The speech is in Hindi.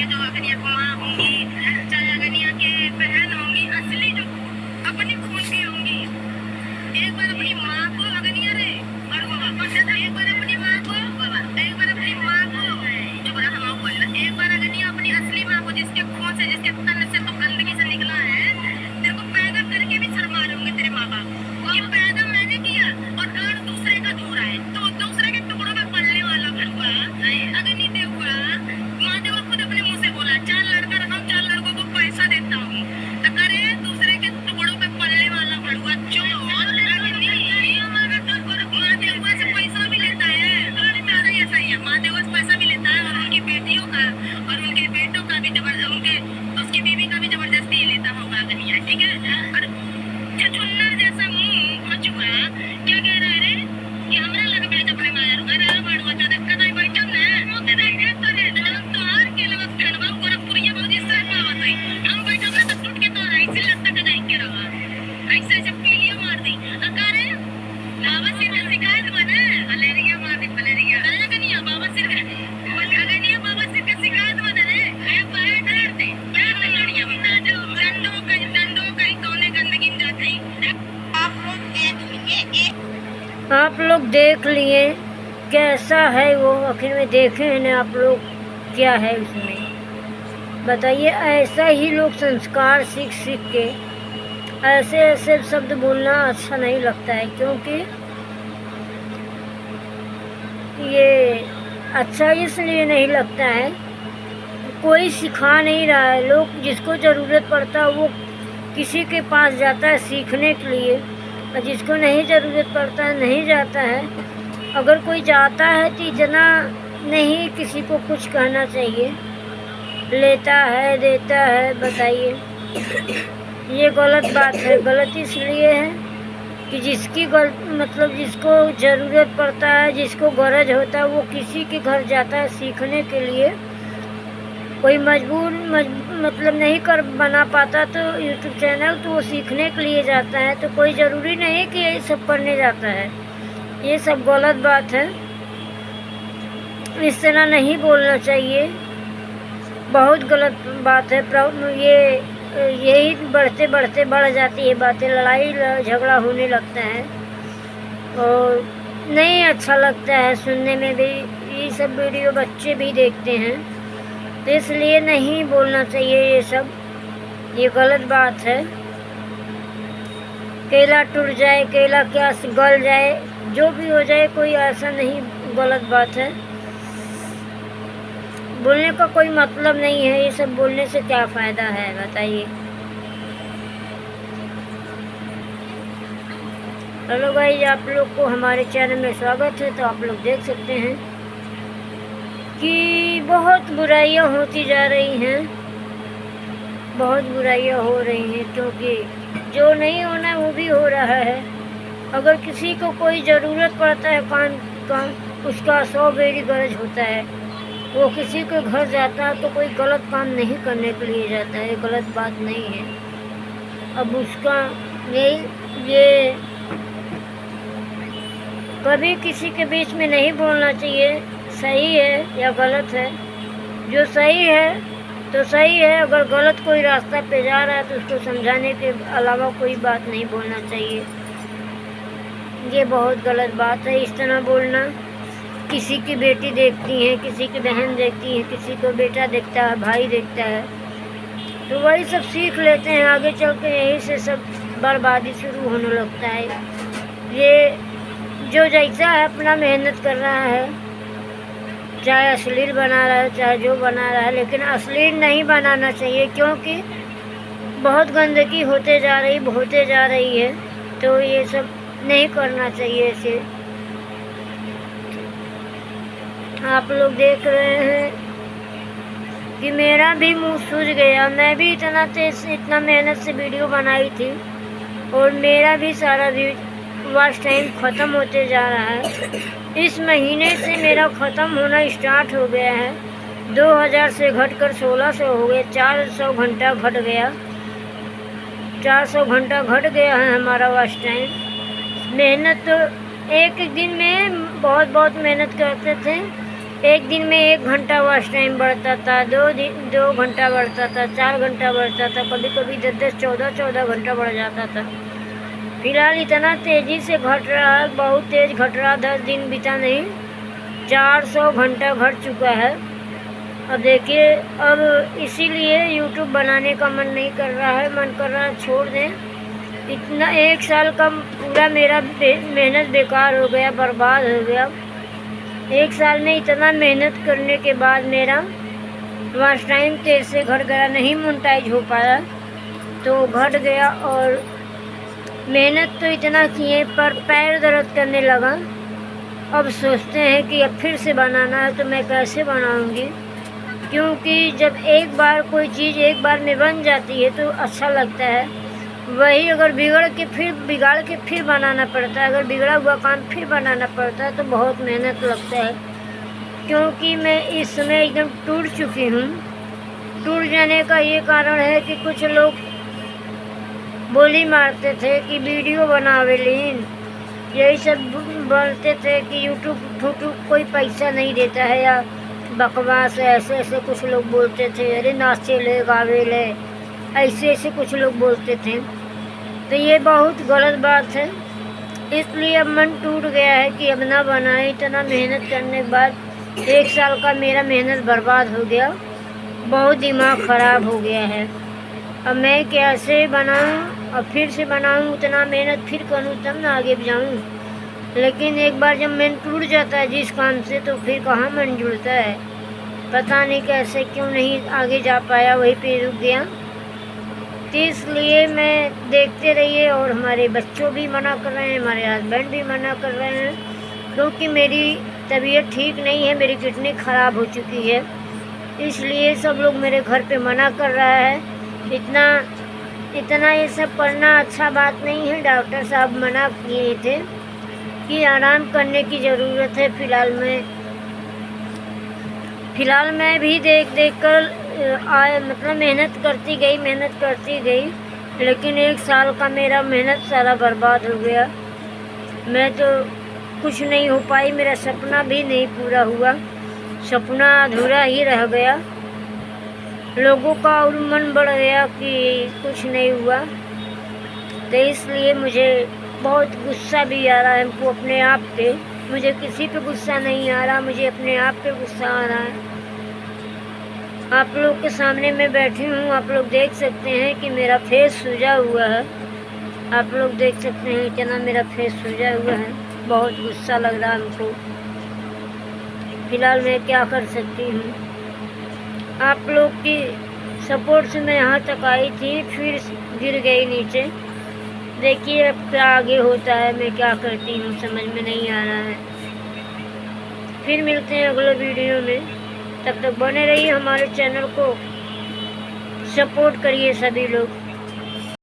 ये जो अगनिया की माँ होंगी, चाहे अगनिया के बहन होंगी, असली जो अपनी खून की होंगी, एक बार अपनी माँ को अगनिया रे और वो वापस एक बार अपनी माँ को, एक बार अपनी माँ को जो बड़ा हम बोलना, एक बार अगनिया अपनी असली माँ को जिसके खून से, जिसके तन से तो गंदगी से निकला है, तेरे को पैदा करके भी शर्मा लूंगे तेरे माँ बाप। ये पैदा मैंने किया और गाड़ दूसरे का धो रहा है, तो दूसरे के टुकड़ों में पलने वाला भड़ुआ अग्नि देवड़ा महादेव खुद अपने मुंह से बोला, 4 लड़का रखा हूँ, 4 लड़कों को पैसा देता हूँ, तो करे दूसरे के टुकड़ों पे पलने वाला भड़ुआ चोर महादेव से पैसा भी लेता है। सही है, महादेव से पैसा भी लेता है और उनकी बेटियों का और उनके बेटों का भी उनके उसकी बीवी का भी जबरदस्ती लेता होगा अग्निया, ठीक है। और छछुन्ना जैसा मुंह हो चुका, क्या कह रहा है रे कि हमरा लग बेच अपने माया रुका रे बड़वा चोदे कदाई बैठम ने मोते देखे तो रे तो हार के लग ठनवा गोरखपुरिया भौजी से पावत है, हम बैठम ने तो टूट के तो ऐसे लगता कदाई के रहा ऐसे जब पीलिया मार दी अकारे बाबा सिर का शिकायत बने मलेरिया मार दी मलेरिया अगनिया बाबा सिर का अगनिया बाबा सिर का शिकायत बने रे है पाए डरते क्या लड़िया बना जो डंडो कहीं कोने गंदगी में जाती। आप लोग देख लिए कैसा है वो, आखिर में देखे हैं ना आप लोग क्या है उसमें, बताइए। ऐसा ही लोग संस्कार सीख सीख के ऐसे ऐसे शब्द बोलना अच्छा नहीं लगता है, क्योंकि ये अच्छा इसलिए नहीं लगता है, कोई सिखा नहीं रहा है। लोग जिसको ज़रूरत पड़ता है वो किसी के पास जाता है सीखने के लिए, और जिसको नहीं ज़रूरत पड़ता है नहीं जाता है। अगर कोई जाता है तो इतना नहीं किसी को कुछ कहना चाहिए, लेता है देता है, बताइए। ये गलत बात है। गलत इसलिए है कि जिसकी मतलब जिसको ज़रूरत पड़ता है, जिसको गरज होता है, वो किसी के घर जाता है सीखने के लिए। कोई मजबूर मतलब नहीं कर बना पाता तो यूट्यूब चैनल, तो वो सीखने के लिए जाता है। तो कोई ज़रूरी नहीं कि ये सब पढ़ने जाता है। ये सब गलत बात है, इस तरह नहीं बोलना चाहिए, बहुत गलत बात है। यही बढ़ते बढ़ते बढ़ जाती है बातें, लड़ाई झगड़ा होने लगता है और नहीं अच्छा लगता है सुनने में भी। ये सब वीडियो बच्चे भी देखते हैं, तो इसलिए नहीं बोलना चाहिए ये सब, ये गलत बात है। केला टूट जाए, केला क्या गल जाए, जो भी हो जाए, कोई ऐसा नहीं, गलत बात है। बोलने का कोई मतलब नहीं है, ये सब बोलने से क्या फ़ायदा है बताइए। हेलो भाई, आप लोग को हमारे चैनल में स्वागत है। तो आप लोग देख सकते हैं कि बहुत बुराइयां होती जा रही हैं, बहुत बुराइयां हो रही हैं, क्योंकि जो नहीं होना है वो भी हो रहा है। अगर किसी को कोई ज़रूरत पड़ता है काम का, उसका 100 बेरी गरज होता है, वो किसी के घर जाता है तो कोई गलत काम नहीं करने के लिए जाता है, गलत बात नहीं है। अब उसका ये कभी किसी के बीच में नहीं बोलना चाहिए सही है या गलत है। जो सही है तो सही है, अगर गलत कोई रास्ता पे जा रहा है तो उसको समझाने के अलावा कोई बात नहीं बोलना चाहिए। ये बहुत गलत बात है इस तरह बोलना। किसी की बेटी देखती है, किसी की बहन देखती है, किसी को बेटा देखता है, भाई देखता है, तो वही सब सीख लेते हैं। आगे चल के यही से सब बर्बादी शुरू होने लगता है। ये जो जैसा है अपना मेहनत कर रहा है, चाहे अश्लील बना रहा है चाहे जो बना रहा है, लेकिन अश्लील नहीं बनाना चाहिए, क्योंकि बहुत गंदगी होते जा रही है। तो ये सब नहीं करना चाहिए ऐसे। आप लोग देख रहे हैं कि मेरा भी मुंह सूज गया। मैं भी इतना मेहनत से वीडियो बनाई थी और मेरा भी सारा वॉच टाइम ख़त्म होते जा रहा है। इस महीने से मेरा ख़त्म होना स्टार्ट हो गया है। 2000 से घटकर 1600 हो गए, 400 घंटा घट गया, 400 घंटा घट गया है हमारा वॉच टाइम। मेहनत तो एक दिन में बहुत मेहनत करते थे, एक दिन में 1 घंटा वॉच टाइम बढ़ता था, 2 घंटा बढ़ता था, 4 घंटा बढ़ता था, कभी कभी 10-10, 14-14 घंटा बढ़ जाता था। फिलहाल इतना तेज़ी से घट रहा है, बहुत तेज़ घट रहा, 10 दिन बीता नहीं, 400 घंटा घट चुका है। अब देखिए, अब इसीलिए यूट्यूब बनाने का मन नहीं कर रहा है, मन कर रहा है छोड़ दें। इतना 1 साल का पूरा मेरा मेहनत बेकार हो गया, बर्बाद हो गया। 1 साल में इतना मेहनत करने के बाद मेरा वॉच टाइम तेज़ से घट गया, नहीं मोनेटाइज हो पाया, तो घट गया। और मेहनत तो इतना किए पर पैर दर्द करने लगा। अब सोचते हैं कि अब फिर से बनाना है, तो मैं कैसे बनाऊंगी, क्योंकि जब एक बार कोई चीज़ एक बार में बन जाती है तो अच्छा लगता है। वही अगर बिगाड़ के फिर बनाना पड़ता है, अगर बिगड़ा हुआ काम फिर बनाना पड़ता है तो बहुत मेहनत लगता है। क्योंकि मैं इस समय एकदम टूट चुकी हूँ। टूट जाने का ये कारण है कि कुछ लोग बोली मारते थे कि वीडियो बनावे लीन, यही सब बोलते थे कि यूट्यूब कोई पैसा नहीं देता है, या बकवास ऐसे ऐसे कुछ लोग बोलते थे, अरे नाचे ले गावे ले, ऐसे ऐसे कुछ लोग बोलते थे। तो ये बहुत गलत बात है, इसलिए अब मन टूट गया है कि अब ना बनाए। इतना मेहनत करने के बाद 1 साल का मेरा मेहनत बर्बाद हो गया, बहुत दिमाग ख़राब हो गया है। अब मैं कैसे बनाऊं, अब फिर से बनाऊं, उतना मेहनत फिर करूं तब ना आगे जाऊं। लेकिन एक बार जब मन टूट जाता है जिस काम से, तो फिर कहाँ मन जुड़ता है। पता नहीं कैसे क्यों नहीं आगे जा पाया, वहीं पे रुक गया। तो इसलिए मैं देखते रहिए, और हमारे बच्चों भी मना कर रहे हैं, हमारे हस्बैंड भी मना कर रहे हैं, क्योंकि मेरी तबीयत ठीक नहीं है, मेरी किडनी ख़राब हो चुकी है। इसलिए सब लोग मेरे घर पे मना कर रहा है। इतना ये सब करना अच्छा बात नहीं है। डॉक्टर साहब मना किए थे कि आराम करने की ज़रूरत है। फ़िलहाल मैं भी देख कर मतलब मेहनत करती गई, लेकिन 1 साल का मेरा मेहनत सारा बर्बाद हो गया। मैं तो कुछ नहीं हो पाई, मेरा सपना भी नहीं पूरा हुआ, सपना अधूरा ही रह गया। लोगों का और मन बढ़ गया कि कुछ नहीं हुआ। तो इसलिए मुझे बहुत गुस्सा भी आ रहा है हमको अपने आप पे। मुझे किसी पे गुस्सा नहीं आ रहा, मुझे अपने आप पे गुस्सा आ रहा है। आप लोग के सामने मैं बैठी हूँ, आप लोग देख सकते हैं कि मेरा फेस सूजा हुआ है। आप लोग देख सकते हैं इतना मेरा फेस सूजा हुआ है, बहुत गुस्सा लग रहा है हमको। फ़िलहाल मैं क्या कर सकती हूँ। आप लोग की सपोर्ट से मैं यहाँ तक आई थी, फिर गिर गई नीचे। देखिए अब क्या आगे होता है, मैं क्या करती हूँ समझ में नहीं आ रहा है। फिर मिलते हैं अगले वीडियो में, तब तक बने रहिए, हमारे चैनल को सपोर्ट करिए सभी लोग।